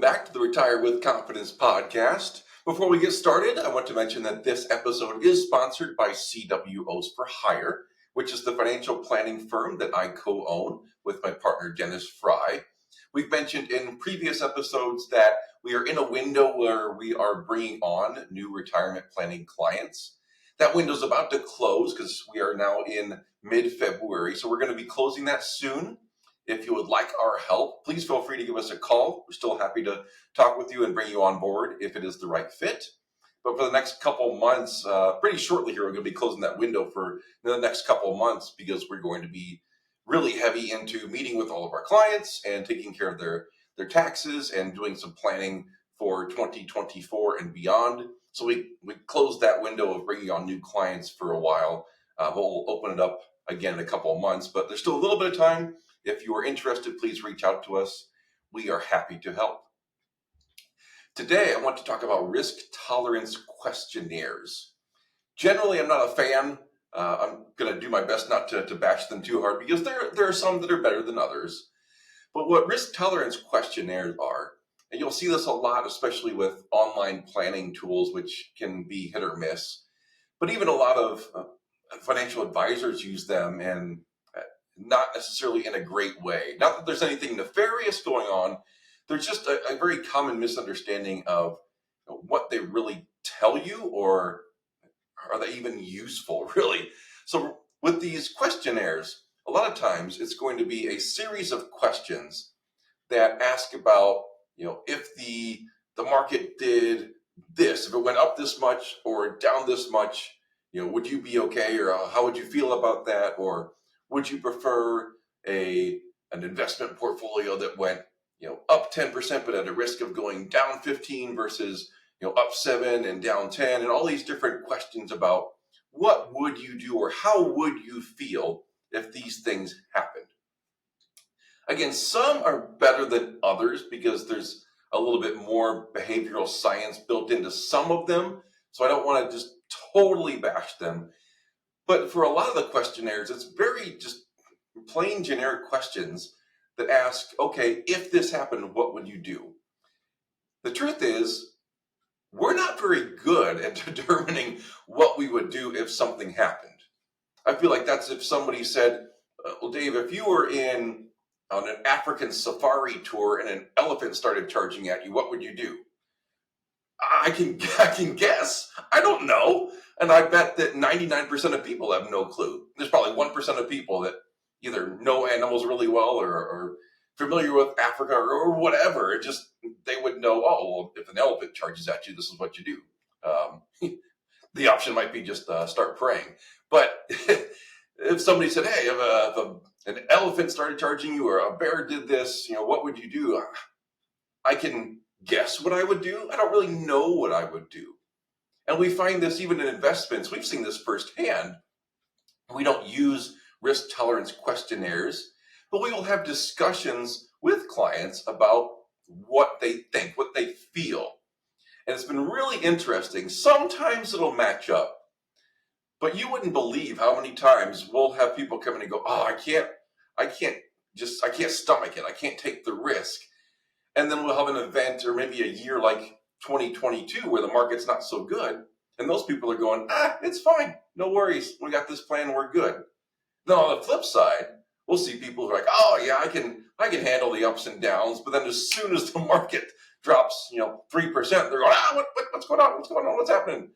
back to the Retire with Confidence podcast. Before we get started, I want to mention that this episode is sponsored by CWOs for Hire, which is the financial planning firm that I co-own with my partner Dennis Fry. We've mentioned in previous episodes that we are in a window where we are bringing on new retirement planning clients. That window is about to close because we are now in mid-February, so we're going to be closing that soon. If you would like our help, please feel free to give us a call. We're still happy to talk with you and bring you on board if it is the right fit. But for the next couple months, pretty shortly here, we're going to be closing that window for the next couple months because we're going to be really heavy into meeting with all of our clients and taking care of their taxes and doing some planning for 2024 and beyond. So we closed that window of bringing on new clients for a while. We'll open it up again in a couple of months, but there's still a little bit of time. If you are interested, please reach out to us. We are happy to help. Today, I want to talk about risk tolerance questionnaires. Generally, I'm not a fan. I'm going to do my best not to bash them too hard because there are some that are better than others. But what risk tolerance questionnaires are, and you'll see this a lot, especially with online planning tools, which can be hit or miss. But even a lot of financial advisors use them and not necessarily in a great way. Not that there's anything nefarious going on. There's just a very common misunderstanding of what they really tell you, or are they even useful, really? So with these questionnaires, a lot of times it's going to be a series of questions that ask about, if the market did this, if it went up this much or down this much, would you be okay, or how would you feel about that, or would you prefer an investment portfolio that went, up 10% but at a risk of going down 15 versus, up 7 and down 10, and all these different questions about what would you do or how would you feel if these things happened. Again, some are better than others because there's a little bit more behavioral science built into some of them, so I don't want to just totally bash them. But for a lot of the questionnaires, it's very just plain generic questions that ask, okay, if this happened, what would you do? The truth is, we're not very good at determining what we would do if something happened. I feel like that's if somebody said, well, Dave, if you were on an African safari tour and an elephant started charging at you, what would you do? I can guess. I don't know. And I bet that 99% of people have no clue. There's probably 1% of people that either know animals really well or familiar with Africa or whatever. It just, they would know, oh, well, if an elephant charges at you, this is what you do. The option might be just start praying. But if somebody said, hey, if an elephant started charging you or a bear did this, what would you do? I can guess what I would do. I don't really know what I would do. And we find this even in investments. We've seen this firsthand. We don't use risk tolerance questionnaires, but we will have discussions with clients about what they think, what they feel. And it's been really interesting. Sometimes it'll match up, but you wouldn't believe how many times we'll have people come in and go, oh, I can't stomach it. I can't take the risk. And then we'll have an event or maybe a year like 2022 where the market's not so good. And those people are going, it's fine. No worries. We got this plan. We're good. Then on the flip side, we'll see people who are like, oh yeah, I can handle the ups and downs. But then as soon as the market drops, 3%, they're going, what's going on? What's going on? What's happening?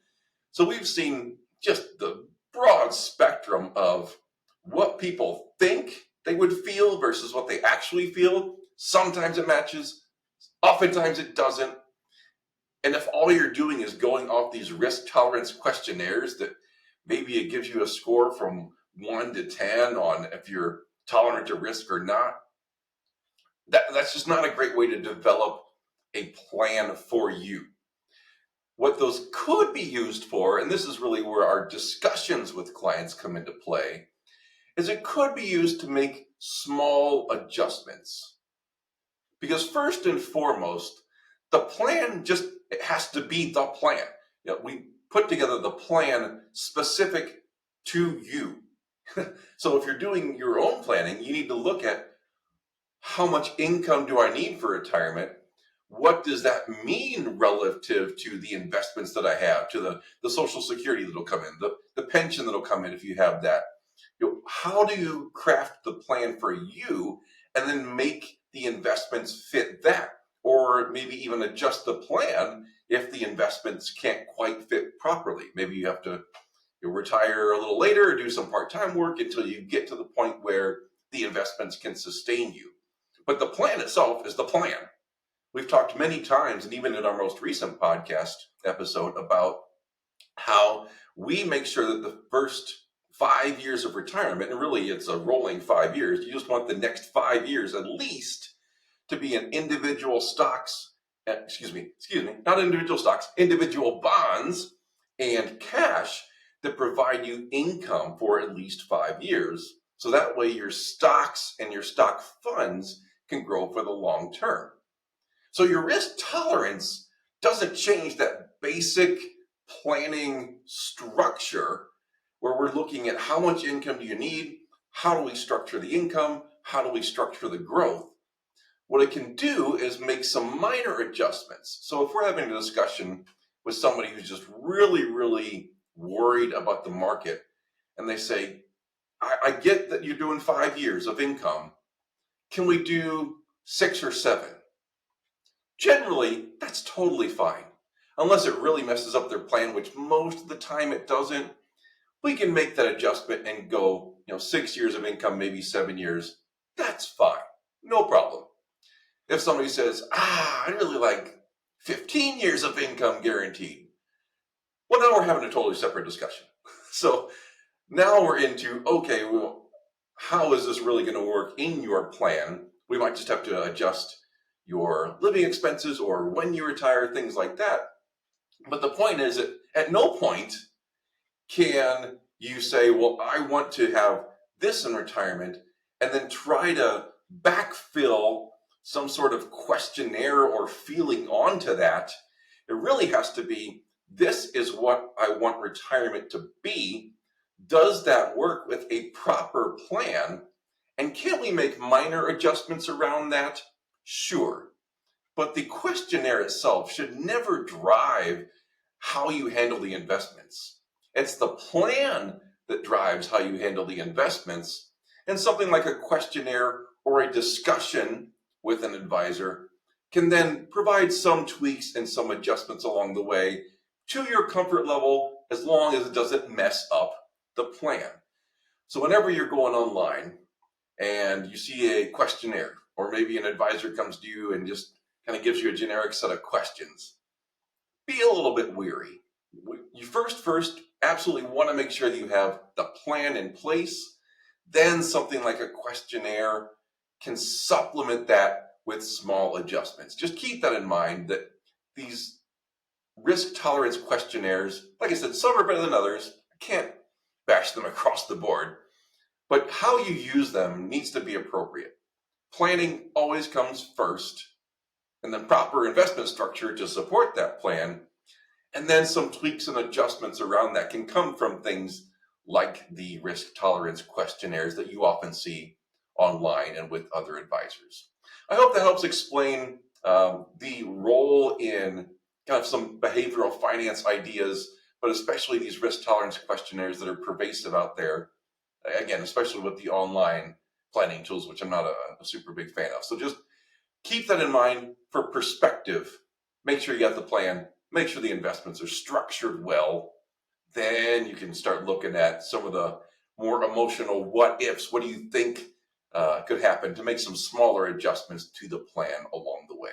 So we've seen just the broad spectrum of what people think they would feel versus what they actually feel. Sometimes it matches. Oftentimes it doesn't. And if all you're doing is going off these risk tolerance questionnaires that maybe it gives you a score from 1 to 10 on if you're tolerant to risk or not, that's just not a great way to develop a plan for you. What those could be used for, and this is really where our discussions with clients come into play, is it could be used to make small adjustments. Because first and foremost, the plan it has to be the plan. We put together the plan specific to you. So if you're doing your own planning, you need to look at how much income do I need for retirement? what does that mean relative to the investments that I have, to the Social Security that'll come in, the pension that'll come in if you have that. How do you craft the plan for you and then make the investments fit that? Or maybe even adjust the plan if the investments can't quite fit properly. Maybe you have to retire a little later or do some part-time work until you get to the point where the investments can sustain you. But the plan itself is the plan. We've talked many times, and even in our most recent podcast episode, about how we make sure that the first 5 years of retirement, and really it's a rolling 5 years, you just want the next 5 years at least to be in individual stocks, not individual stocks, individual bonds and cash that provide you income for at least 5 years. So that way your stocks and your stock funds can grow for the long term. So your risk tolerance doesn't change that basic planning structure where we're looking at how much income do you need, how do we structure the income, how do we structure the growth. What it can do is make some minor adjustments. So if we're having a discussion with somebody who's just really, really worried about the market, and they say, I get that you're doing 5 years of income. Can we do 6 or 7? Generally, that's totally fine. Unless it really messes up their plan, which most of the time it doesn't, we can make that adjustment and go, 6 years of income, maybe 7 years. That's fine. No problem. If somebody says, I really like 15 years of income guaranteed. Well, now we're having a totally separate discussion. So now we're into, okay, well, how is this really going to work in your plan? We might just have to adjust your living expenses or when you retire, things like that. But the point is that at no point can you say, well, I want to have this in retirement and then try to backfill some sort of questionnaire or feeling onto that. It really has to be, this is what I want retirement to be. Does that work with a proper plan? And can we make minor adjustments around that? Sure. But the questionnaire itself should never drive how you handle the investments. It's the plan that drives how you handle the investments. And something like a questionnaire or a discussion with an advisor can then provide some tweaks and some adjustments along the way to your comfort level, as long as it doesn't mess up the plan. So whenever you're going online and you see a questionnaire, or maybe an advisor comes to you and just kind of gives you a generic set of questions, be a little bit weary. You first absolutely want to make sure that you have the plan in place. Then something like a questionnaire can supplement that with small adjustments. Just keep that in mind, that these risk tolerance questionnaires, like I said, some are better than others. I can't bash them across the board. But how you use them needs to be appropriate. Planning always comes first, and then proper investment structure to support that plan. And then some tweaks and adjustments around that can come from things like the risk tolerance questionnaires that you often see online and with other advisors. I hope that helps explain the role in kind of some behavioral finance ideas, but especially these risk tolerance questionnaires that are pervasive out there. Again, especially with the online planning tools, which I'm not a super big fan of. So just keep that in mind for perspective. Make sure you got the plan. Make sure the investments are structured well. Then you can start looking at some of the more emotional what ifs. What do you think could happen, to make some smaller adjustments to the plan along the way?